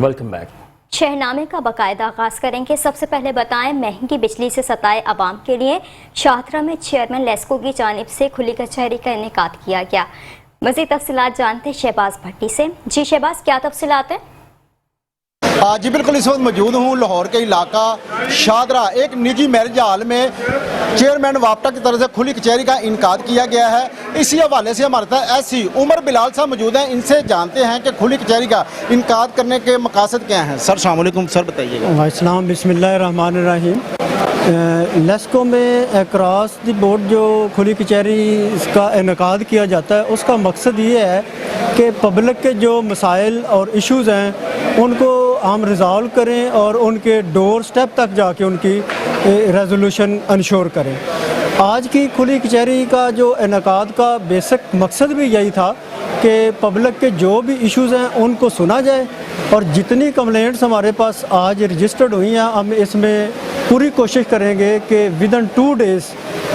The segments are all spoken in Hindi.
Welcome back. शहनामे का बाकायदा आगाज करेंगे। सबसे पहले बताएं, महंगी बिजली से सताए आवाम के लिए शाहतरा में चेयरमैन लेस्को की जानिब से खुली कचहरी का इनेकाद किया गया। मज़ीद तफसीलात जानते हैं शहबाज भट्टी से। जी शहबाज, क्या तफसीलात है? जी बिल्कुल, इस वक्त मौजूद हूँ लाहौर के इलाका शाहदरा। एक निजी मैरिज हॉल में चेयरमैन वापटा की तरफ से खुली कचहरी का इनकाद किया गया है। इसी हवाले से हमारे साथ एससी उमर बिलाल साहब मौजूद हैं। इनसे जानते हैं कि खुली कचहरी का इनकाद करने के मकासद क्या हैं। सर अस्सलाम वालेकुम। सर बताइएगा। वालेकुम, बिस्मिल्लाहिर्रहमानिर्रहीम। लेस्को में अक्रॉस द बोर्ड जो खुली कचहरी इसका इनकाद किया जाता है, उसका मकसद ये है कि पब्लिक के जो मसाइल और इश्यूज़ हैं उनको हम रिज़ॉल्व करें और उनके डोर स्टेप तक जाके उनकी रेजोल्यूशन इंश्योर करें। आज की खुली कचहरी का जो इनकाद का बेसिक मकसद भी यही था कि पब्लिक के जो भी इश्यूज़ हैं उनको सुना जाए और जितनी कंप्लेंट्स हमारे पास आज रजिस्टर्ड हुई हैं, हम इसमें पूरी कोशिश करेंगे कि विदिन 2 डेज़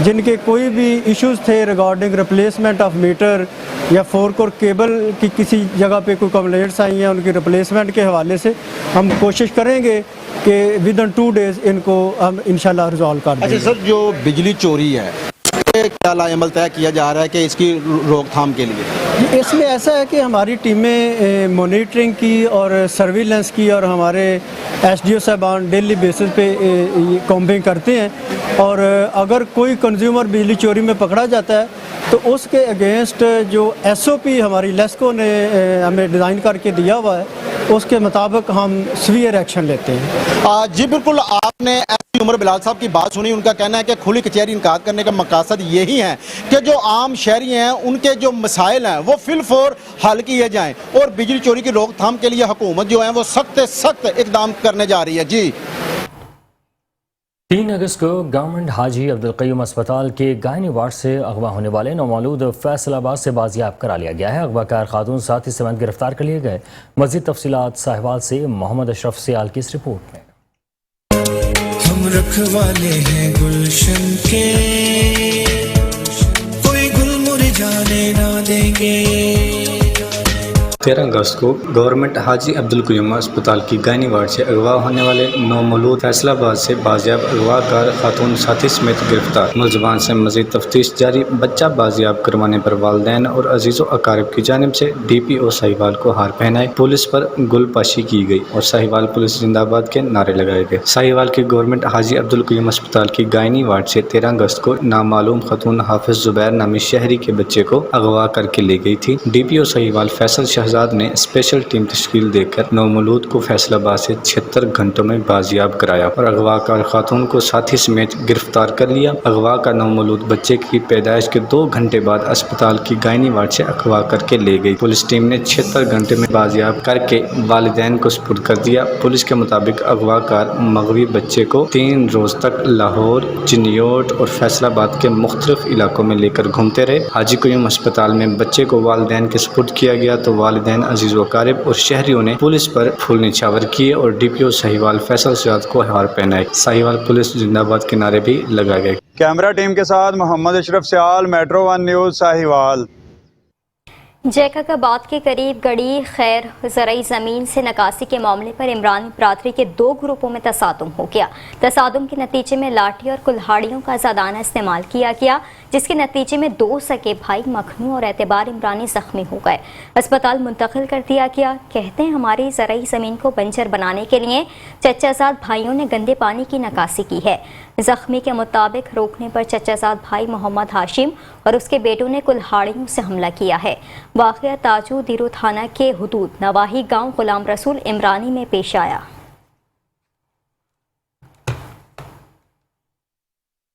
जिनके कोई भी इश्यूज़ थे रिगार्डिंग रिप्लेसमेंट ऑफ मीटर या 4 कोर केबल की किसी जगह पे कोई कंप्लेंट्स आई हैं उनकी रिप्लेसमेंट के हवाले से हम कोशिश करेंगे कि विदिन 2 डेज़ इनको हम इंशाल्लाह रिजॉल्व कर देंगे। अच्छा सर, जो बिजली चोरी है क्या लाएमल तय किया जा रहा है कि इसकी रोकथाम के लिए? इसमें ऐसा है कि हमारी टीमें मॉनिटरिंग की और सर्विलेंस की और हमारे एसडीओ साहबान डेली बेसिस पे कॉम्बिंग करते हैं और अगर कोई कंज्यूमर बिजली चोरी में पकड़ा जाता है तो उसके अगेंस्ट जो एसओपी हमारी लेस्को ने हमें डिज़ाइन करके दिया हुआ है उसके मुताबिक हम सीवियर एक्शन लेते हैं। जी बिल्कुल, आपने एसपी उमर बिलाल साहब की बात सुनी। उनका कहना है कि खुली कचहरी इनकाद करने का मकसद यही है कि जो आम शहरी हैं उनके जो मसाइल हैं वो फिलफौर हल किए जाएं और बिजली चोरी की रोकथाम के लिए हुकूमत जो है वो सख्त से सख्त इकदाम करने जा रही है। जी 3 अगस्त को गवर्नमेंट हाजी अब्दुल क़य्यूम अस्पताल के गायनी वार्ड से अगवा होने वाले नौमौलूद फैसलाबाद से बाजियाब करा लिया गया है। अगवाकार खातून साथी समेत गिरफ्तार कर लिए गए। मज़ीद तफसीलात साहिवाल से मोहम्मद अशरफ सियाल की इस रिपोर्ट में। हम रखवाले हैं गुलशन के, कोई गुल मुरझाने ना देंगे। 13 अगस्त को गवर्नमेंट हाजी अब्दुल क़य्यूम अस्पताल की गायनी वार्ड से अगवा होने वाले नौमौलूद फैसलाबाद से बाजियाब अगवाकार खातून साथी समेत गिरफ्तार। मुलज़मान से मज़ीद तफ्तीश जारी। बच्चा बाजियाब करवाने पर वालिदैन और अजीज़ व अकारिब की जानिब से DPO साहिवाल को हार पहनाए, पुलिस पर गुलपाशी की गई और साहिवाल पुलिस जिंदाबाद के नारे लगाए गए। साहिवाल के गवर्नमेंट हाजी अब्दुल क़य्यूम अस्पताल की गायनी वार्ड से 13 अगस्त को नामालूम खतून हाफिज ज़ुबैर नामी शहरी के बच्चे को अगवा करके ले गई थी। DPO साहिवाल फैसल शहजाद ने स्पेशल टीम तश्कील देकर नौमौलूद को फैसलाबाद से 76 घंटों में बाजियाब कराया और अगवाकार खातून को साथी समेत गिरफ्तार कर लिया। अगवा का नौमौलूद बच्चे की पैदाइश के 2 घंटे बाद अस्पताल की गायनी वार्ड से अगवा करके ले गई। पुलिस टीम ने 76 घंटे में बाजियाब करके वालिदैन को सुपुर्द कर दिया। पुलिस के मुताबिक अगवाकार मगवी बच्चे को 3 रोज तक लाहौर, चिन्योट और फैसलाबाद के मुख्तलिफ इलाकों में लेकर घूमते रहे। हाजी क़य्यूम अस्पताल में बच्चे को वालिदैन के सुपुर्द किया गया तो वालिदैन अजीज व अकारिब और शहरियों ने पुलिस पर फूल निछावर किए और DPO साहिवाल फैसल शहजाद को हार पहनाए। साहिवाल पुलिस जिंदाबाद के नारे भी लगाए गए। कैमरा टीम के साथ मोहम्मद अशरफ सियाल, मेट्रो 1 न्यूज़, साहिवाल। जैकबाद के करीब गड़ी खैर ज़राई ज़मीन से नकासी के मामले पर इमरानी बरादरी के 2 ग्रुपों में तसादुम हो गया। तसादुम के नतीजे में लाठी और कुल्हाड़ियों का ज़ादाना इस्तेमाल किया गया, जिसके नतीजे में 2 सगे भाई मखनू और एतबार इमरानी ज़ख्मी हो गए। अस्पताल मुंतकिल कर दिया गया। कहते हैं हमारी ज़राई ज़मीन को बंजर बनाने के लिए चचाजाद भाइयों ने गंदे पानी की नकासी की है। जख्मी के मुताबिक रोकने पर चचाजाद भाई मोहम्मद हाशिम और उसके बेटों ने कुल्हाड़ियों से हमला किया है। वाक़या ताजू दिरो थाना के हुदूद नवाही गांव गुलाम रसूल इमरानी में पेश आया।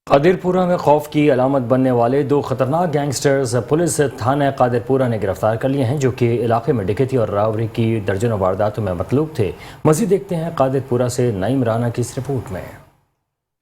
कादिरपुरा में खौफ की अलामत बनने वाले 2 खतरनाक गैंगस्टर्स पुलिस थाना कादिरपुरा ने गिरफ्तार कर लिए हैं, जो कि इलाके में डकैती और रावरी की दर्जनों वारदातों में मतलूब थे। मज़ीद देखते हैं कादिरपुरा से नईम राना की इस रिपोर्ट में।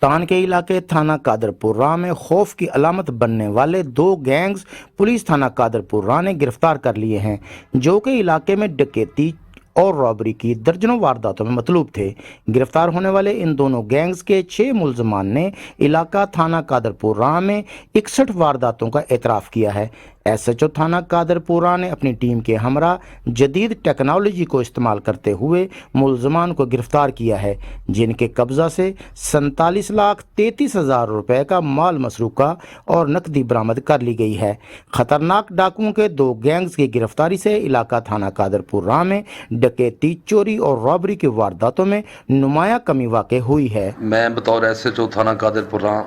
तान के इलाके थाना कादरपुरा में खौफ की अलामत बनने वाले 2 गैंग्स पुलिस थाना कादरपुरा ने गिरफ्तार कर लिए हैं, जो कि इलाके में डकैती और रॉबरी की दर्जनों वारदातों में मतलूब थे। गिरफ्तार होने वाले इन दोनों गैंग्स के 6 मुलजमान ने इलाका थाना कादरपुरा में 61 वारदातों का एतराफ़ किया है। SHO थाना कादरपुरा ने अपनी टीम के हमरा जदीद टेक्नोलॉजी को इस्तेमाल करते हुए मुलजमान को गिरफ्तार किया है, जिनके कब्जा से 47,33,000 रुपए का माल मसरूका और नकदी बरामद कर ली गई है। खतरनाक डाकुओं के 2 गैंग्स की गिरफ्तारी से इलाका थाना कादरपुरा में डकैती, चोरी और रॉबरी की वारदातों में नुमाया कमी वाक़ई हुई है। मैं बतौर SHO थाना कादरपुरा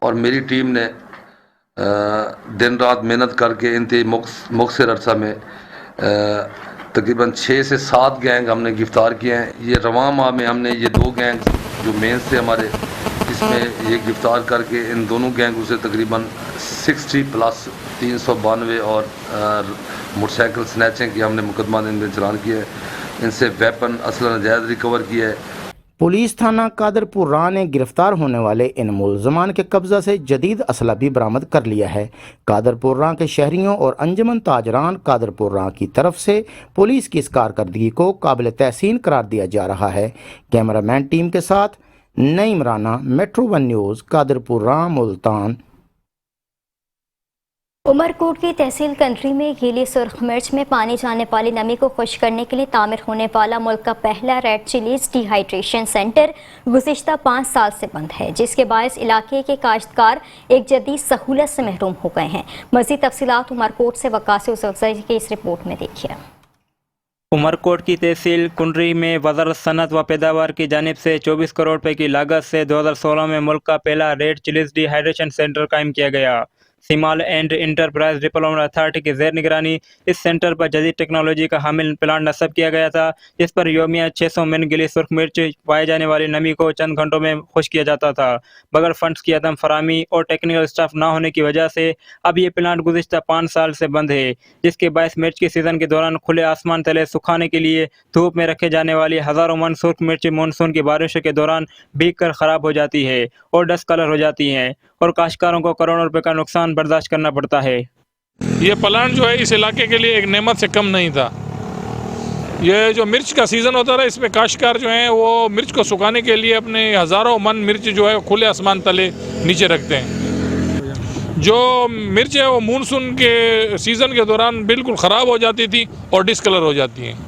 और मेरी टीम ने दिन रात मेहनत करके इंतहाई मुख्तर अरसा में तकरीबन 6 से 7 गैंग हमने गिरफ्तार किए हैं। ये रवां माह में हमने ये 2 गैंग जो मेन से हमारे इसमें ये गिरफ्तार करके इन दोनों गैंगों से तकरीबन 60 प्लस 392 और मोटरसाइकिल स्नैचिंग की हमने मुकदमा इनमें चलान किया है। इनसे वेपन असला नजायज़ रिकवर किया है। पुलिस थाना कादरपुरा ने गिरफ्तार होने वाले इन मुलजमान के कब्जा से जदीद असला भी बरामद कर लिया है। कादरपुरा के शहरियों और अंजमन ताजरान कादरपुरा की तरफ से पुलिस की इस कारकर्दगी को काबिल तहसीन करार दिया जा रहा है। कैमरामैन टीम के साथ नईम राना, मेट्रो 1 न्यूज़, कादरपुरा, मुल्तान। उमरकोट की तहसील कंट्री में गीली सुर्ख मिर्च में पानी जाने वाली नमी को खुश करने के लिए तामीर होने वाला मुल्क का पहला रेड चिलीज डिहाइड्रेशन सेंटर गुज़िश्ता 5 साल से बंद है, जिसके बायस इलाके के काश्तकार एक जदीद सहूलत से महरूम हो गए हैं। मज़ीद तफसीलात उमरकोट से वकास यूसुफ़ज़ई की इस रिपोर्ट में देखिए। उमरकोट की तहसील कुंडरी में वज़ारत सनत व पैदावार की जानिब से 24 करोड़ रुपए की लागत से 2016 में मुल्क का पहला रेड चिलीज डिहाइड्रेशन सेंटर कायम किया गया। सीमाल एंड इंटरप्राइज डेवलपमेंट अथॉरिटी की ज़ेर निगरानी इस सेंटर पर जदीद टेक्नोलॉजी का हामिल प्लांट नस्ब किया गया था, जिस पर योमिया 600 मिन गिली सुर्ख मिर्च पाए जाने वाली नमी को चंद घंटों में खुश किया जाता था। बगैर फंड्स की अदम फरामी और टेक्निकल स्टाफ ना होने की वजह से अब ये प्लांट गुज़िश्ता 5 साल से बंद है, जिसके बायस मिर्च के सीज़न के दौरान खुले आसमान तले सुखाने के लिए धूप में रखे जाने वाली हज़ारों मन सुर्ख मिर्च मानसून की बारिशों के दौरान भीग कर ख़राब हो जाती है और डस्ट कलर हो जाती हैं और काश्तकारों को करोड़ों रुपए का नुकसान बर्दाश्त करना पड़ता है। ये प्लांट जो है इस इलाके के लिए एक नेमत से कम नहीं था। ये जो मिर्च का सीज़न होता रहा, इसमें काश्तकार जो हैं वो मिर्च को सुखाने के लिए अपने हज़ारों मन मिर्च जो है खुले आसमान तले नीचे रखते हैं। जो मिर्च है वो मानसून के सीज़न के दौरान बिल्कुल ख़राब हो जाती थी और डिसकलर हो जाती हैं।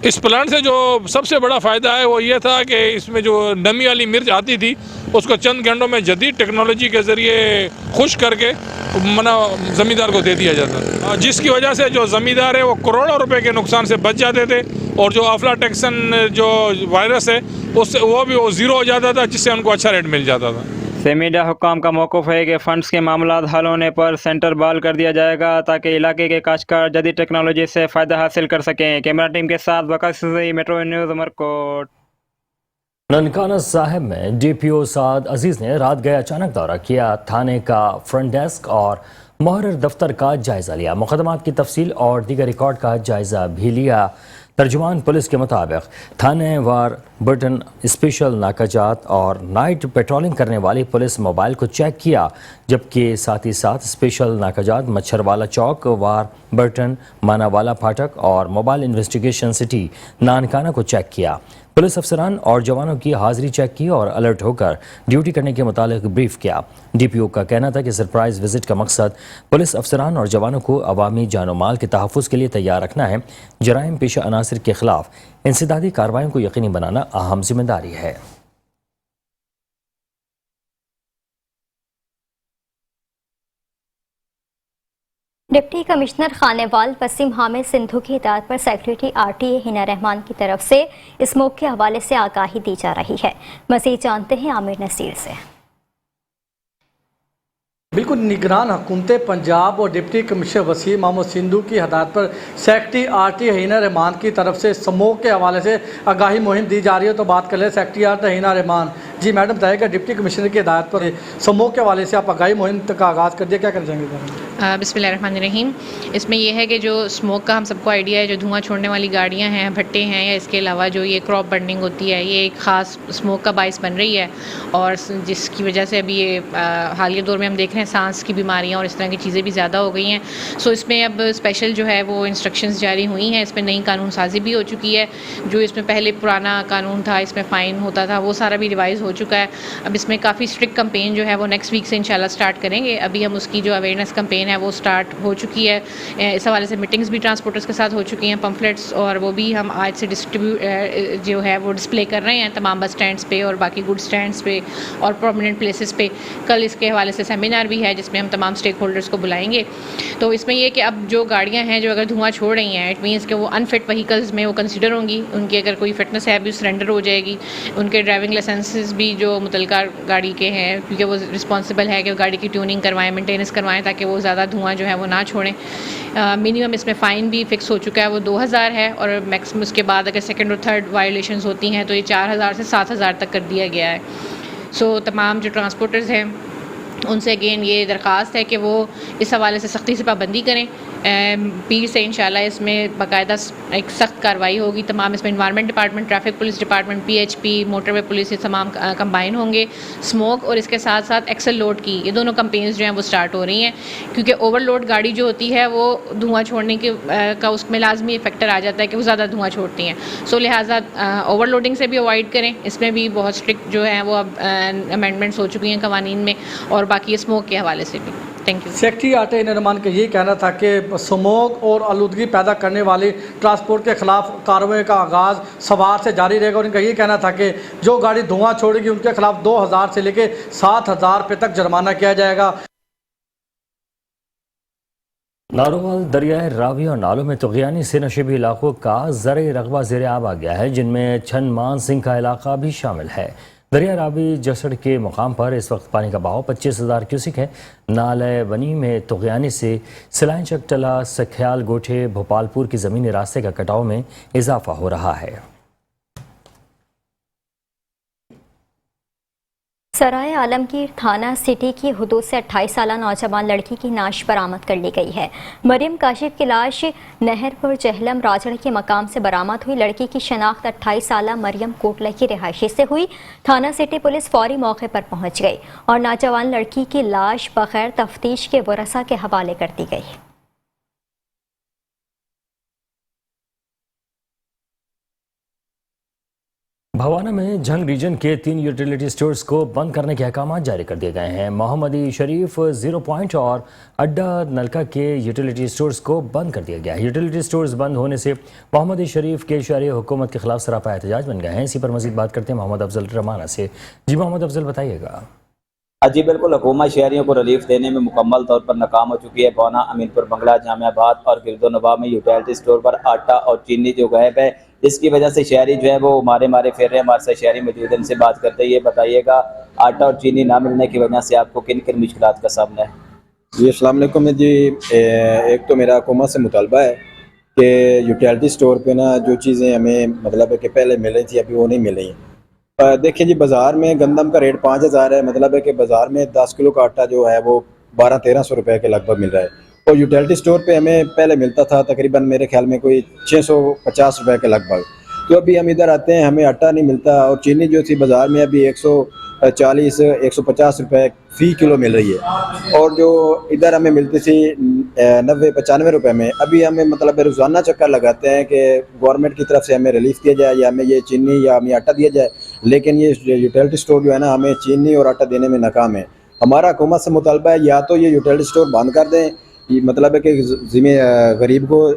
इस प्लांट से जो सबसे बड़ा फ़ायदा है वो ये था कि इसमें जो नमी वाली मिर्च आती थी उसको चंद घंटों में जदीद टेक्नोलॉजी के ज़रिए खुश करके मना ज़मींदार को दे दिया जाता था, जिसकी वजह से जो ज़मींदार है वो करोड़ों रुपए के नुकसान से बच जाते थे और जो अफ्लाटैक्सन जो वायरस है उससे वो भी ज़ीरो हो जाता था, जिससे उनको अच्छा रेट मिल जाता था। से मीडिया हुक्काम का मौक़िफ़ है कि फ़ंड्स के मामला हल होने पर सेंटर बहाल कर दिया जाएगा ताकि इलाके के काश्तकार जदीद टेक्नोलॉजी से फ़ायदा हासिल कर सकें। कैमरा टीम के साथ वकास यूसुफ़ज़ई, मेट्रो न्यूज़, उमरकोट। ननकाना साहिब में DPO साद अजीज़ ने रात गए अचानक दौरा किया, थाने का फ्रंट डेस्क और मुहर्रिर दफ्तर का जायज़ा लिया, मुकदमात की तफसील और दीगर रिकॉर्ड का जायज़ा भी लिया। तर्जुमान पुलिस के मुताबिक थाने वार बटन स्पेशल नाकाजात और नाइट पेट्रोलिंग करने वाली पुलिस मोबाइल को चेक किया, जबकि साथ ही साथ स्पेशल नाकाजात मच्छरवाला चौक, वार बटन, मानावाला फाटक और मोबाइल इन्वेस्टिगेशन सिटी नानकाना को चेक किया। पुलिस अफसरान और जवानों की हाजिरी चेक की और अलर्ट होकर ड्यूटी करने के मुतालिक ब्रीफ किया। DPO का कहना था कि सरप्राइज विजिट का मकसद पुलिस अफसरान और जवानों को अवामी जान माल के तहफ़्फ़ुज़ के लिए तैयार रखना है। जराइम पेशा अनासर के खिलाफ इंसदादी कार्रवाइयों को यकीनी बनाना अहम जिम्मेदारी है। डिप्टी कमिश्नर खानेवाल वसीम हामिद सिंधु की हिदायत पर सेक्रेटरी RTA हिना रहमान की तरफ से इस मौके के हवाले से आगाही दी जा रही है। मज़ीद जानते हैं आमिर नसीर से। बिल्कुल निगरान हुकूमत पंजाब और डिप्टी कमिश्नर वसीम हामिद सिंधु की हिदायत पर सेक्रेटरी RTA हिना रहमान की तरफ से समूह के हवाले से आगाही मुहिम दी जा रही है। तो बात कर ले सेक्रेटरी RTA हिना रहमान जी। मैडम बताइएगा डिप्टी कमिश्नर की हिदायत पर समूह के हवाले से आप आगाही मुहिम का आगाज़ कर दिया, क्या कर जाएंगे? बिस्मिल्लाहिर्रहमानिर्रहीम। इसमें यह है कि जो स्मोक का हम सबको आइडिया है, जो धुआं छोड़ने वाली गाड़ियां हैं, भट्टे हैं, या इसके अलावा जो ये क्रॉप बर्निंग होती है, ये एक ख़ास स्मोक का बाइस बन रही है और जिसकी वजह से अभी ये हालिया दौर में हम देख रहे हैं सांस की बीमारियां और इस तरह की चीज़ें भी ज़्यादा हो गई हैं। सो इसमें अब स्पेशल जो है वो इंस्ट्रक्शंस जारी हुई हैं। इसमें नई कानून साजी भी हो चुकी है। जो इसमें पहले पुराना कानून था, इसमें फ़ाइन होता था, वो सारा भी रिवाइज़ हो चुका है। अब इसमें काफ़ी स्ट्रिक्ट कंपेन जो है वो नेक्स्ट वीक से इंशाल्लाह स्टार्ट करेंगे। अभी हम उसकी जो अवेयरनेस कंपेन है वो स्टार्ट हो चुकी है। इस हवाले से मीटिंग्स भी ट्रांसपोर्टर्स के साथ हो चुकी हैं, पम्फलेट्स, और वो भी हम आज से डिस्ट्रीब्यूट जो है वो डिस्प्ले कर रहे हैं तमाम बस स्टैंड्स पे और बाकी गुड स्टैंड्स पे और प्रोमिनेंट प्लेसेस पे। कल इसके हवाले से सेमिनार भी है जिसमें हम तमाम स्टेक होल्डर्स को बुलाएंगे। तो इसमें यह कि अब जो गाड़ियाँ हैं जो अगर धुआं छोड़ रही हैं, इट मीन्स कि वो अनफिट व्हीकल्स में वो कंसिडर होंगी, उनकी अगर कोई फिटनेस है भी सरेंडर हो जाएगी। उनके ड्राइविंग लाइसेंसेस भी जो मुतलका गाड़ी के हैं, क्योंकि वो रिस्पॉन्सिबल है कि गाड़ी की ट्यूनिंग करवाएं, मेंटेनेंस करवाएं, ताकि वो ज़्यादा धुआं जो है वो ना छोड़ें। मिनिमम इसमें फ़ाइन भी फ़िक्स हो चुका है, वो 2000 है, और मैक्सिमम उसके बाद अगर सेकंड और थर्ड वायलेशंस होती हैं तो ये 4000 से 7000 तक कर दिया गया है। सो तमाम जो ट्रांसपोर्टर्स हैं उनसे अगेन ये दरख्वास्त है कि वो इस हवाले से सख्ती से पाबंदी करें। पीर से इंशाल्लाह इसमें बाकायदा एक सख्त कार्रवाई होगी। तमाम इसमें environment department, traffic police department, PHP, motorway police, ये तमाम कंबाइन होंगे। स्मोक और इसके साथ साथ एक्सल लोड की ये दोनों कंपेन्स जो हैं वो स्टार्ट हो रही हैं, क्योंकि ओवरलोड गाड़ी जो होती है वो धुआं छोड़ने के का उसमें लाजमी फैक्टर आ जाता है कि वो ज़्यादा धुआं छोड़ती हैं। सो लिहाजा ओवरलोडिंग से भी अवॉइड करें। इसमें भी बहुत स्ट्रिक्ट जो है वो अब अमेंडमेंट्स हो चुकी हैं कवानीन में, और बाकी स्मोक के हवाले से भी। Thank you. सेक्रेटरी आटे रहमान का यही कहना था कि स्मोक और आलूदगी पैदा करने वाली ट्रांसपोर्ट के खिलाफ कार्रवाई का आगाज़ सवार से जारी रहेगा। और इनका यही कहना था कि जो गाड़ी धुआं छोड़ेगी उनके खिलाफ 2000 से लेकर 7000 रुपये तक जुर्माना किया जाएगा। नारोवाल, दरियाए रावी और नालों में तुग़यानी से नशीबी इलाकों का ज़र रग़बा ज़ेर आब आ गया है, जिनमें छन मान सिंह का इलाका भी शामिल है। दरिया रावी जसड़ के मुकाम पर इस वक्त पानी का बहाव 25,000 क्यूसिक है। नाले बनी में तुग़यानी से सिलाइन चकटला, सख्याल, गोठे, भोपालपुर की ज़मीनी रास्ते का कटाव में इजाफा हो रहा है। सराय आलमगीर थाना सिटी की हुदूद से 28 साला नौजवान लड़की की नाश बरामद कर ली गई है। मरियम काशिफ की लाश नहरपुर जहलम राजड़ के मकाम से बरामद हुई। लड़की की शनाख्त 28 साला मरियम कोटला की रिहायशी से हुई। थाना सिटी पुलिस फौरी मौके पर पहुंच गई और नौजवान लड़की की लाश बगैर तफ्तीश के वरसा के हवाले कर दी गई। भवाना में झंग रीजन के 3 यूटिलिटी स्टोर्स को बंद करने के अहकाम जारी कर दिए गए हैं। मोहम्मदी शरीफ, 0 पॉइंट और अड्डा नलका के यूटिलिटी स्टोर्स को बंद कर दिया गया है। यूटिलिटी स्टोर्स बंद होने से मोहम्मदी शरीफ के शहरी हुकूमत के खिलाफ सरापा एहतजाज बन गए हैं। इसी पर मजीद बात करते हैं मोहम्मद अफजल रमाना से। जी मोहम्मद अफजल, बताइएगा। जी बिल्कुल, हुकूमत शहरियों को रिलीफ देने में मुकम्मल तौर पर नाकाम हो चुकी है। बौना, अमीनपुर बंगला, जामियाबाद और गिरदोनवा में यूटिलिटी स्टोर पर आटा और चीनी जो गायब है, इसकी वजह से शहरी जो है वो मारे फिर रहे हैं। हमारे साथ शहरी मौजूद हैं, इनसे बात करते हैं। ये बताइएगा, आटा और चीनी ना मिलने की वजह से आपको किन किन मुश्किलात का सामना है? जी अस्सलाम वालेकुम जी। एक तो मेरा हुकूमत से मुतालबा है कि यूटिलिटी स्टोर पे ना जो चीज़ें हमें मतलब है कि पहले मिल रही थी अभी वो नहीं मिल रही हैं। देखिए जी, बाज़ार में गंदम का रेट 5000 है, मतलब है कि बाज़ार में 10 किलो का आटा जो है वो 1200-1300 रुपये के लगभग मिल रहा है, और यूटिलिटी स्टोर पे हमें पहले मिलता था तकरीबन मेरे ख्याल में कोई 650 रुपये के लगभग। तो अभी हम इधर आते हैं, हमें आटा नहीं मिलता, और चीनी जो थी बाज़ार में अभी 140-150 रुपये फ़ी किलो मिल रही है, और जो इधर हमें मिलती थी 90-95 रुपये में। अभी हमें मतलब रोज़ाना चक्कर लगाते हैं कि गवर्नमेंट की तरफ से हमें रिलीफ दिया जाए या हमें ये चीनी या हमें आटा दिया जाए, लेकिन ये यूटिलिटी स्टोर जो है ना हमें चीनी और आटा देने में नाकाम है। हमारा हुकूमत से मुतालबा है या तो ये यूटिलिटी स्टोर बंद कर दें, मतलब है कि गरीब को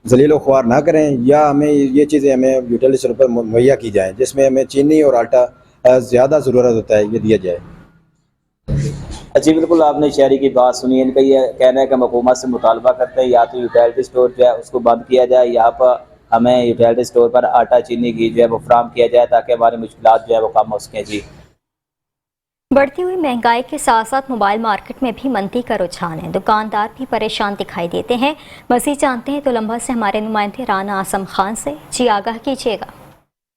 जलील ख्वार ना करें, या हमें ये चीज़ें हमें यूटिलिटी स्टोर पर मुहैया की जाएँ जिसमें हमें चीनी और आटा ज़्यादा ज़रूरत होता है, ये दिया जाए। जी बिल्कुल, आपने शहरी की बात सुनी। इनका ये कहना है कि हम हुकूमत से मुतालबा करते हैं या तो यूटिलिटी स्टोर जो है उसको बंद किया जाए, या पर हमें यूटिलिटी स्टोर पर आटा चीनी घी जो है वो फराहम किया जाए ताकि हमारी मुश्किलात जो है वो कम हो सकें। जी, बढ़ती हुई महंगाई के साथ साथ मोबाइल मार्केट में भी मंदी का रुझान है। दुकानदार भी परेशान दिखाई देते हैं। मज़ीद जानते हैं तो लम्बा से हमारे नुमाइंदे राना आसम खान से। जी आगाह कीजिएगा।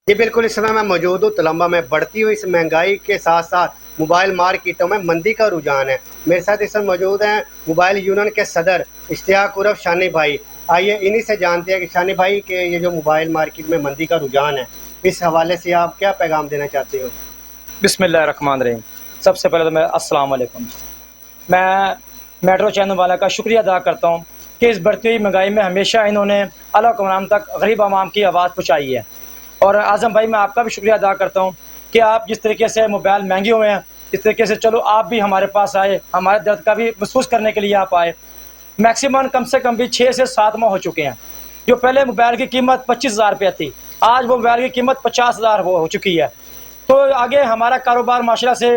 जी बिल्कुल, इस समय मैं मौजूद हूँ तलम्बा में। बढ़ती हुई इस महंगाई के साथ साथ मोबाइल मार्केटों में मंदी का रुझान है। मेरे साथ इस वक्त मौजूद हैं मोबाइल यूनियन के सदर इश्तियाक उर्फ शानी भाई। आइए इन्हीं से जानते हैं कि शानी भाई के ये जो मोबाइल मार्केट में मंदी का रुझान है, इस हवाले से आप क्या पैगाम देना चाहते हो? बिस्मिल्लाहिर्रहमानिर्रहीम। सबसे पहले तो मैं अस्सलाम वालेकुम। मैं मेट्रो चैनल वाला का शुक्रिया अदा करता हूँ कि इस बढ़ती हुई महंगाई में हमेशा इन्होंने आला हुक्मरान तक गरीब आवाम की आवाज़ पहुँचाई है। और आज़म भाई मैं आपका भी शुक्रिया अदा करता हूँ कि आप जिस तरीके से मोबाइल महंगे हुए हैं, इस तरीके से चलो आप भी हमारे पास आए, हमारे दर्द का भी महसूस करने के लिए आप आए। मैक्सिमम कम से कम भी 6 से 7 माह हो चुके हैं। जो पहले मोबाइल की कीमत 25,000 रुपये थी, आज वो मोबाइल की कीमत 50,000 हो चुकी है। तो आगे हमारा कारोबार माशरा से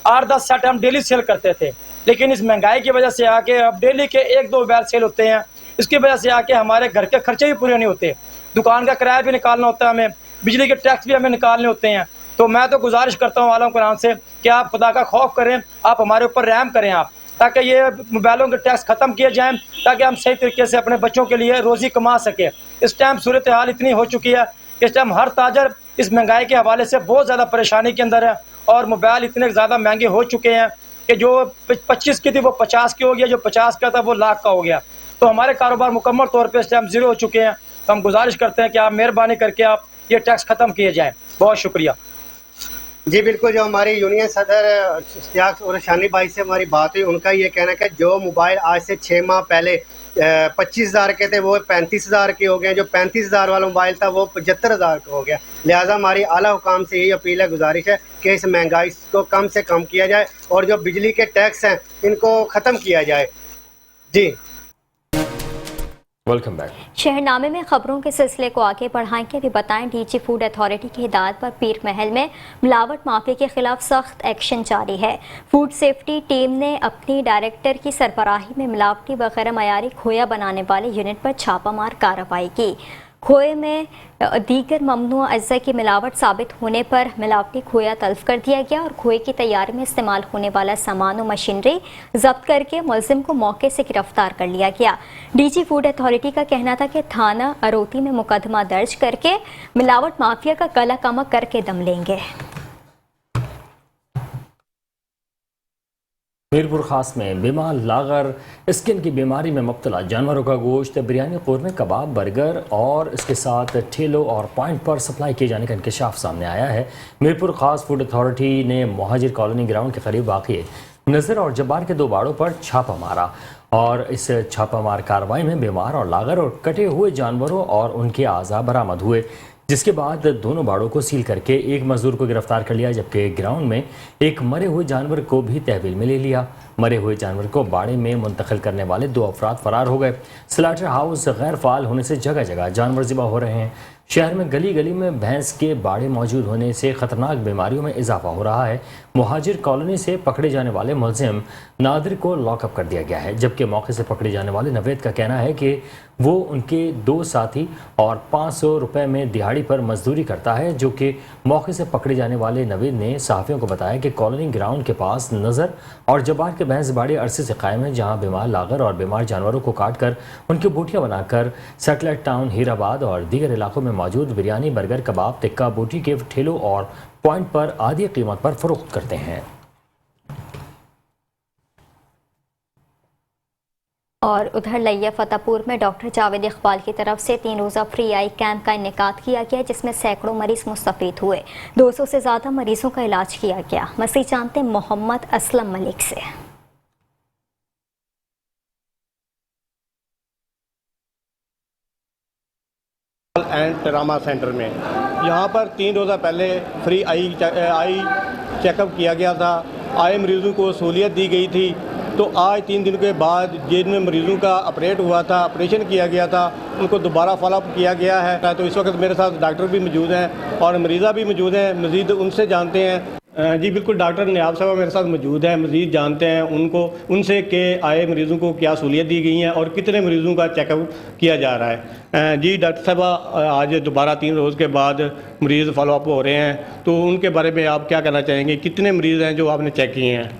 8-10 सेट हम डेली सेल करते थे, लेकिन इस महंगाई की वजह से आके अब डेली के 1-2 मोबाइल सेल होते हैं। इसकी वजह से आके हमारे घर के खर्चे भी पूरे नहीं होते, दुकान का किराया भी निकालना होता है हमें, बिजली के टैक्स भी हमें निकालने होते हैं। तो मैं तो गुजारिश करता हूँ आलम कुरान से कि आप खुदा का खौफ करें, आप हमारे ऊपर रहम करें आप, ताकि ये मोबाइलों के टैक्स ख़त्म किए जाएँ, ताकि हम सही तरीके से अपने बच्चों के लिए रोज़ी कमा सकें। इस टाइम सूरत हाल इतनी हो चुकी है, इस टाइम हर ताजर इस महंगाई के हवाले से बहुत ज़्यादा परेशानी के अंदर है। और मोबाइल इतने ज़्यादा महंगे हो चुके हैं कि जो 25 की थी वो 50 की हो गया, जो 50 का था वो लाख का हो गया। तो हमारे कारोबार मुकम्मल तौर पे इस टाइम ज़ीरो हो चुके हैं। तो हम गुजारिश करते हैं कि आप मेहरबानी करके आप ये टैक्स ख़त्म किए जाएँ। बहुत शुक्रिया जी। बिल्कुल, जो हमारे यूनियन सदर इश्तियाक और शानी भाई से हमारी बात हुई, उनका ये कहना है कि जो मोबाइल आज से 6 माह पहले 25,000 के थे वो 35,000 के हो गए, जो 35,000 वाला मोबाइल था वो 75,000 का हो गया। लिहाजा हमारी आला हुकाम से यही अपील है, गुजारिश है कि इस महंगाई को कम से कम किया जाए और जो बिजली के टैक्स हैं इनको ख़त्म किया जाए। जी वेलकम बैक। शहरनामे में खबरों के सिलसिले को आगे बढ़ाएंगे। अभी बताएं, डीजी फूड अथॉरिटी की हिदायत पर पीर महल में मिलावट माफिया के खिलाफ सख्त एक्शन जारी है। फूड सेफ्टी टीम ने अपनी डायरेक्टर की सरबराही में मिलावटी व गैर मयारी खोया बनाने वाले यूनिट पर छापामार कार्रवाई की। खोए में दीगर ममनुआ अज्जा की मिलावट साबित होने पर मिलावटी खोया तल्फ कर दिया गया और खोए की तैयारी में इस्तेमाल होने वाला सामान और मशीनरी जब्त करके मुलजिम को मौके से गिरफ्तार कर लिया गया। डीजी फूड अथॉरिटी का कहना था कि थाना अरोती में मुकदमा दर्ज करके मिलावट माफिया का गला कमक करके दम लेंगे। मीरपुर खास में बीमार लागर स्किन की बीमारी में मुब्तला जानवरों का गोश्त बिरयानी, कौरमे, कबाब, बर्गर और इसके साथ ठेलों और पॉइंट पर सप्लाई किए जाने का इंकशाफ सामने आया है। मीरपुर खास फूड अथॉरिटी ने महाजिर कॉलोनी ग्राउंड के करीब वाक़ नज़र और जब्बार के 2 बाड़ों पर छापा मारा और इस छापामार कार्रवाई में बीमार और लागर और कटे हुए जानवरों और उनके आज़ा बरामद हुए, जिसके बाद दोनों बाड़ों को सील करके एक मजदूर को गिरफ्तार कर लिया, जबकि ग्राउंड में एक मरे हुए जानवर को भी तहवील में ले लिया। मरे हुए जानवर को बाड़े में मुंतकिल करने वाले 2 अफराद फरार हो गए। स्लाटर हाउस गैर फाल होने से जगह जगह जानवर ज़िबा हो रहे हैं। शहर में गली गली में भैंस के बाड़े मौजूद होने से ख़तरनाक बीमारियों में इजाफा हो रहा है। मुहाजिर कॉलोनी से पकड़े जाने वाले मुलजिम नादिर को लॉकअप कर दिया गया है, जबकि मौके से पकड़े जाने वाले नवेद का कहना है कि वो उनके 2 साथी और 500 रुपये में दिहाड़ी पर मजदूरी करता है। जो कि मौके से पकड़े जाने वाले नवेद ने सहाफ़ियों को बताया कि कॉलोनी ग्राउंड के पास नज़र और जब्बार के भैंस बाड़े अरसे से कायम है, जहाँ बीमार लागर और बीमार जानवरों को काट कर उनकी बोटियाँ बनाकर सेटेलाइट टाउन हीराबाद और दीगर इलाकों में मौजूद बिरयानी, बर्गर, कबाब, टिक्का, बोटी के ठेलों और पॉइंट पर आधी कीमत पर फरोख्त करते हैं। और उधर लिया फतेहपुर में डॉक्टर जावेद इकबाल की तरफ से 3 रोज़ा फ्री आई कैंप का इनेकाद किया गया, जिसमें सैकड़ों मरीज मुस्तफीद हुए। 200 से ज़्यादा मरीजों का इलाज किया गया। मसीह जानते मोहम्मद असलम मलिक से। एंड ट्रामा सेंटर में यहाँ पर 3 रोज़ा पहले फ्री आई चेकअप किया गया था। आए मरीज़ों को सहूलियत दी गई थी। तो आज 3 दिन के बाद जिन मरीज़ों का ऑपरेट हुआ था, ऑपरेशन किया गया था, उनको दोबारा फॉलोअप किया गया है। तो इस वक्त मेरे साथ डॉक्टर भी मौजूद हैं और मरीज़ा भी मौजूद हैं। मज़ीद उनसे जानते हैं। जी बिल्कुल, डॉक्टर नियाब साहब मेरे साथ मौजूद हैं। मज़ीद जानते हैं उनसे कि आए मरीज़ों को क्या सहूलियत दी गई हैं और कितने मरीज़ों का चेकअप किया जा रहा है। जी डॉक्टर साहब, आज दोबारा 3 रोज़ के बाद मरीज़ फॉलोअप हो रहे हैं, तो उनके बारे में आप क्या कहना चाहेंगे? कितने मरीज़ हैं जो आपने चेक किए हैं?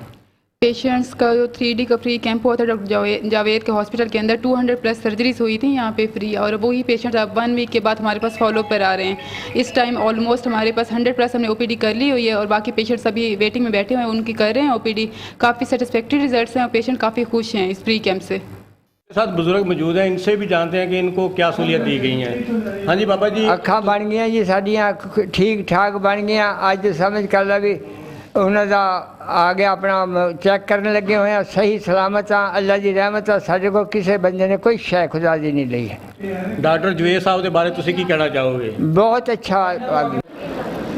पेशेंट्स का जो 3D का फ्री कैंप हुआ था डॉक्टर जावेद के हॉस्पिटल के अंदर 200+ सर्जरीज हुई थी यहाँ पे फ्री, और वही पेशेंट्स अब 1 वीक के बाद हमारे पास फॉलो पर आ रहे हैं। इस टाइम ऑलमोस्ट हमारे पास 100+ हमने OPD कर ली हुई है और बाकी पेशेंट्स अभी वेटिंग में बैठे हुए हैं, उनकी कर रहे हैं OPD। काफ़ी सेटिस्फैक्ट्री रिजल्ट्स हैं और पेशेंट काफ़ी खुश हैं इस फ्री कैंप से। साथ बुजुर्ग मौजूद हैं, इनसे भी जानते हैं कि इनको क्या सहूलियत दी गई है। हाँ जी बाबा जी। अखा बन गई जी साड़ियाँ ठीक ठाक बन गई, अज समझ कर ला भी उन्होंने आ गया अपना चेक करने लगे हुए हैं, सही सलामत हाँ, अल्लाह की रहमत है, साढ़े को किसी बंदे ने कोई शय खुदा दी नहीं ली है। डॉक्टर जवेद साहब के बारे तुसी की कहना चाहोगे? बहुत अच्छा आदमी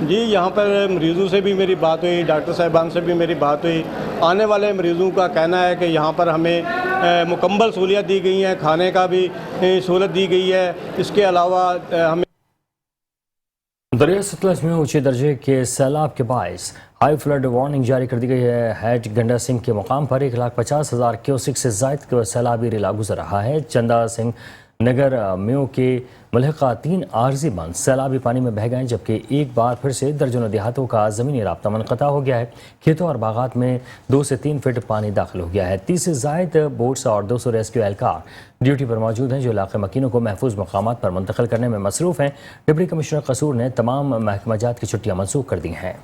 जी। यहाँ पर मरीज़ों से भी मेरी बात हुई, डॉक्टर साहिबान से भी मेरी बात हुई। आने वाले मरीज़ों का कहना है कि यहाँ पर हमें मुकम्मल सहूलियत दी गई है, खाने का भी सहूलत दी गई है। इसके अलावा हमें दरिया सतलज में ऊंचे दर्जे के सैलाब के बायस हाई फ्लड वार्निंग जारी कर दी गई है। हैट गंडा सिंह के मुकाम पर 1,50,000 क्यूसिक से ज़ायद सैलाबी रेला गुजर रहा है। चंदा सिंह नगर म्यू के मुल्हिका 3 आर्जी बंद सैलाबी पानी में बह गए, जबकि एक बार फिर से दर्जनों देहातों का ज़मीनी राब्ता मुनक़ता हो गया है। खेतों और बागात में 2 से 3 फीट पानी दाखिल हो गया है। 30 से ज़ायद बोट्स और 200 रेस्क्यू एहलकार ड्यूटी पर मौजूद हैं, जो इलाके मकीनों को महफूज मकामात पर मुंतकिल करने में मसरूफ़ हैं। डिप्टी कमिश्नर कसूर ने तमाम महकमा जात की छुट्टियाँ मनसूख कर दी हैं।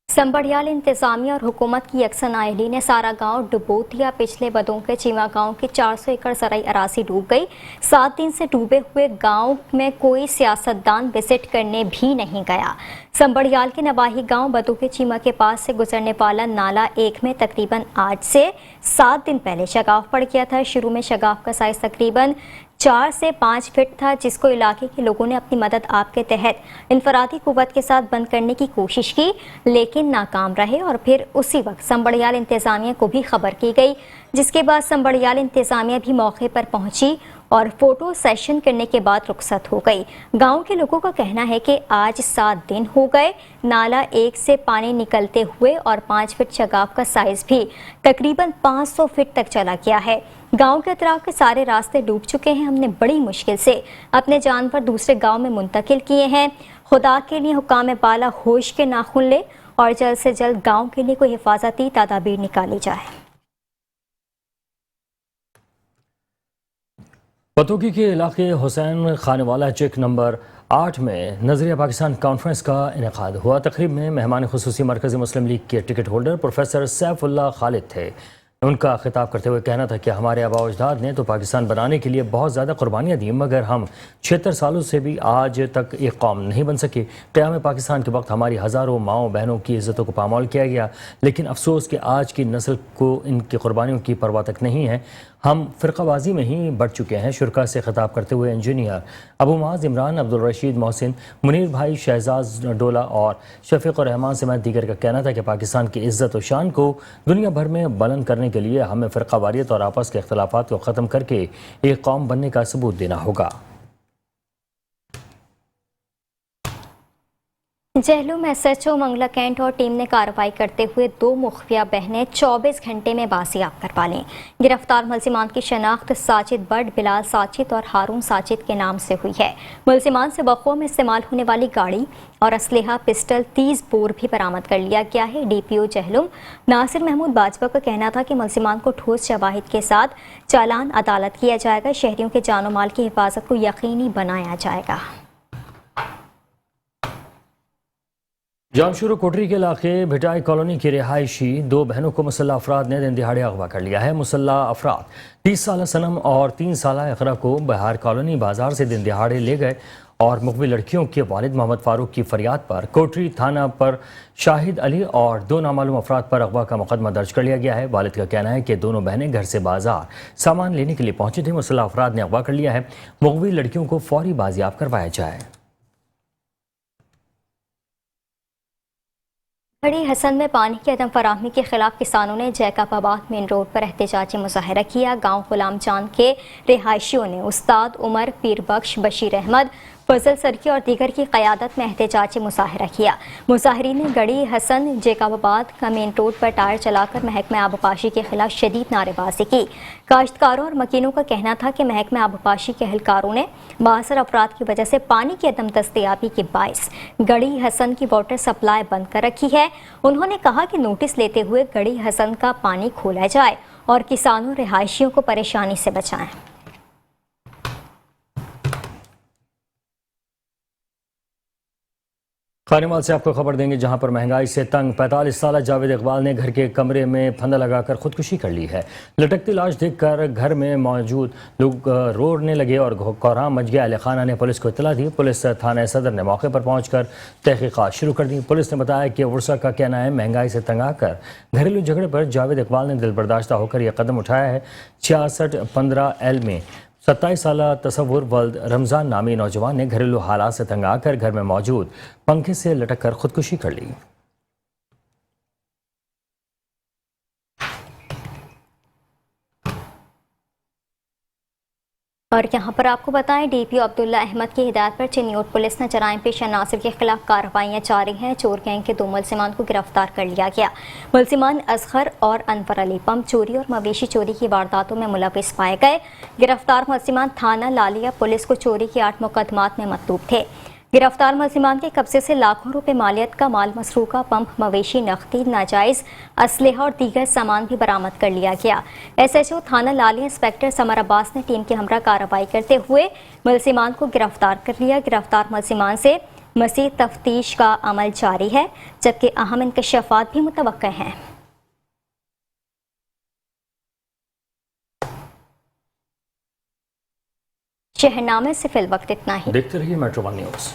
संबड़ियाल इंतजामिया और हुकूमत की यकसन आयली ने सारा गांव डुबो दिया। पिछले बदों के चीमा गांव की 400 एकड़ ज़राई अराजी डूब गई। 7 दिन से डूबे हुए गांव में कोई सियासतदान विजिट करने भी नहीं गया। संबड़ियाल के नवाही गांव बदू के चीमा के पास से गुजरने वाला नाला 1 में तकरीबन आज से 7 दिन पहले शगाफ पड़ गया था। शुरू में शगाफ का साइज तकरीबन 4 से 5 फीट था, जिसको इलाके के लोगों ने अपनी मदद आप के तहत इनफरादी कुव्वत के साथ बंद करने की कोशिश की, लेकिन नाकाम रहे और फिर उसी वक्त संबड़ियाल इंतजामिया को भी खबर की गई, जिसके बाद संबड़ियाल इंतजामिया भी मौके पर पहुंची और फोटो सेशन करने के बाद रुखसत हो गई। गांव के लोगों का कहना है कि आज 7 दिन हो गए, नाला 1 से पानी निकलते हुए और 5 फीट शगाफ का साइज भी तकरीबन 500 फीट तक चला गया है। गांव के अतराफ के सारे रास्ते डूब चुके हैं। हमने बड़ी मुश्किल से अपने जानवर दूसरे गांव में मुंतकिल किए हैं। खुदा के लिए हुकाम बाला होश के नाखून ले और जल्द से जल्द गांव के लिए कोई हिफाजती तदाबीर निकाली जाए। पतोकी के इलाके हुसैन खानेवाला चेक नंबर 8 में नजरिया पाकिस्तान कॉन्फ्रेंस का इनेकाद हुआ। तकरीब में मेहमान खुसूसी मरकज़ी मुस्लिम लीग के ticket holder professor Saifullah Khalid थे। उनका खिताब करते हुए कहना था कि हमारे आबा अजदाद ने तो पाकिस्तान बनाने के लिए बहुत ज़्यादा कुर्बानियाँ दी, मगर हम 76 सालों से भी आज तक एक कौम नहीं बन सके। क़याम पाकिस्तान के वक्त हमारी हज़ारों माओं बहनों की इज़्ज़तों को पामाल किया गया, लेकिन अफसोस कि आज की नस्ल को इनकी कुर्बानियों की परवाह तक नहीं है। हम फ़िरक़ाबाज़ी में ही बढ़ चुके हैं। शुरा से खिताब करते हुए इंजीनियर अबू माज इमरान, अब्दुल रशीद मोहसिन, मुनीर भाई, शहजाद डोला और शफीक़ रहमान समेत दीगर का कहना था कि पाकिस्तान की इज़्ज़त और शान को दुनिया भर में बुलंद करने के लिए हमें फ़िरक़ावारियत और आपस के इख्तलाफात को ख़त्म करके एक कौम बनने का सबूत देना होगा। जहलुम SHO मंगला कैंट और टीम ने कार्रवाई करते हुए 2 मुखफिया बहनें 24 घंटे में बाजियाब करवा लीं। गिरफ्तार मुलजिमान की शनाख्त साजिद बट, बिलाल साजिद और हारून साजिद के नाम से हुई है। मुलजिमान से वक़्फ़ों में इस्तेमाल होने वाली गाड़ी और असलहा पिस्टल 30 बोर भी बरामद कर लिया गया है। DPO जहलुम नासिर महमूद बाजवा का कहना था कि मुलजिमान को ठोस शवाहिद के साथ चालान अदालत किया जाएगा। शहरियों के जान और माल की हिफाजत को यकीनी बनाया जाएगा। जामशुरू कोटरी के इलाके भिटाई कॉलोनी की रिहायशी 2 बहनों को मुसल्लह अफराद ने दिन दिहाड़े अगवा कर लिया है। मुसल्लह अफराद 30 साल सनम और 3 साल इकरा को बिहार कॉलोनी बाजार से दिन दिहाड़े ले गए और मुकबिल लड़कियों के वालिद मोहम्मद फारूक की फरियाद पर कोटरी थाना पर शाहिद अली और 2 नामालूम अफराद पर अगवा का मुकदमा दर्ज कर लिया गया है। वालिद का कहना है कि दोनों बहनें घर से बाजार सामान लेने के लिए पहुंची थी। मुसल्लह अफराद ने अगवा कर लिया है। मुकबिल लड़कियों को फौरी बाजियाब करवाया जाए। खड़ी हसन में पानी की अदम फराहमी के खिलाफ किसानों ने जैकबाबाद मेन रोड पर एहतजाजी मुजाहरा किया। गांव गुलाम चांद के रिहायशियों ने उस्ताद उमर, पीर बख्श, बशीर अहमद, फजल सरकी और दीगर की क़यादत में एहतजाजी मुजाहरा किया। मुजाहरीन ने गढ़ी हसन जेकाबाद का मेन रोड पर टायर चलाकर महकमा आबपाशी के खिलाफ शदीद नारेबाजी की। काश्तकारों और मकीनों का कहना था कि महकमा आबपाशी के एहलकारों ने बासर अफराद की वजह से पानी की अदम दस्तयाबी के बायस गढ़ी हसन की वाटर सप्लाई बंद कर रखी है। उन्होंने कहा कि नोटिस लेते हुए गढ़ी हसन का पानी खोला जाए और किसानों रिहायशियों को परेशानी से बचाएं। खानेवाल से आपको खबर देंगे, जहां पर महंगाई से तंग 45 साल जावेद इकबाल ने घर के कमरे में फंदा लगाकर खुदकुशी कर ली है। लटकती लाश देखकर घर में मौजूद लोग रोने लगे और कोहराम मच गया। अहले खाना ने पुलिस को इत्तला दी। पुलिस थाना सदर ने मौके पर पहुंचकर तहकीकात शुरू कर दी। पुलिस ने बताया कि वर्षा का कहना है महंगाई से तंग आकर घरेलू झगड़े पर जावेद इकबाल ने दिल बर्दाश्ता होकर यह कदम उठाया है। 6615L में 27 साल तसव्वुर वल्द रमज़ान नामी नौजवान ने घरेलू हालात से तंग आकर घर में मौजूद पंखे से लटक कर खुदकुशी कर ली। और यहाँ पर आपको बताएं, डीपीओ अब्दुल्ला अहमद की हिदायत पर चिन्योट पुलिस ने जराइम पेश नासिर के खिलाफ कार्रवाइयाँ जारी हैं। चोर गैंग के 2 मुलजिमान को गिरफ्तार कर लिया गया। मुलजिमान असगर और अनवर अली पंप चोरी और मवेशी चोरी की वारदातों में मुलविस पाए गए। गिरफ्तार मुलजिमान थाना लालिया पुलिस को चोरी के 8 मुकदमात में मतलूब थे। गिरफ्तार मुलजिमान के कब्जे से लाखों रुपए मालियत का माल मसरूका पंप, मवेशी, नकदी, नाजायज असलहा और दीगर सामान भी बरामद कर लिया गया। SHO थाना लालिया इंस्पेक्टर समर अब्बास ने टीम के हमरा कार्रवाई करते हुए मुलजिमान को गिरफ्तार कर लिया। गिरफ्तार मुलजिमान से मज़ीद तफ्तीश का अमल जारी है, जबकि अहम इंकशाफात भी मुतवक्का हैं। शहरनामे से फिल वक्त इतना ही। देखते रहिए मेट्रो 1 न्यूज़।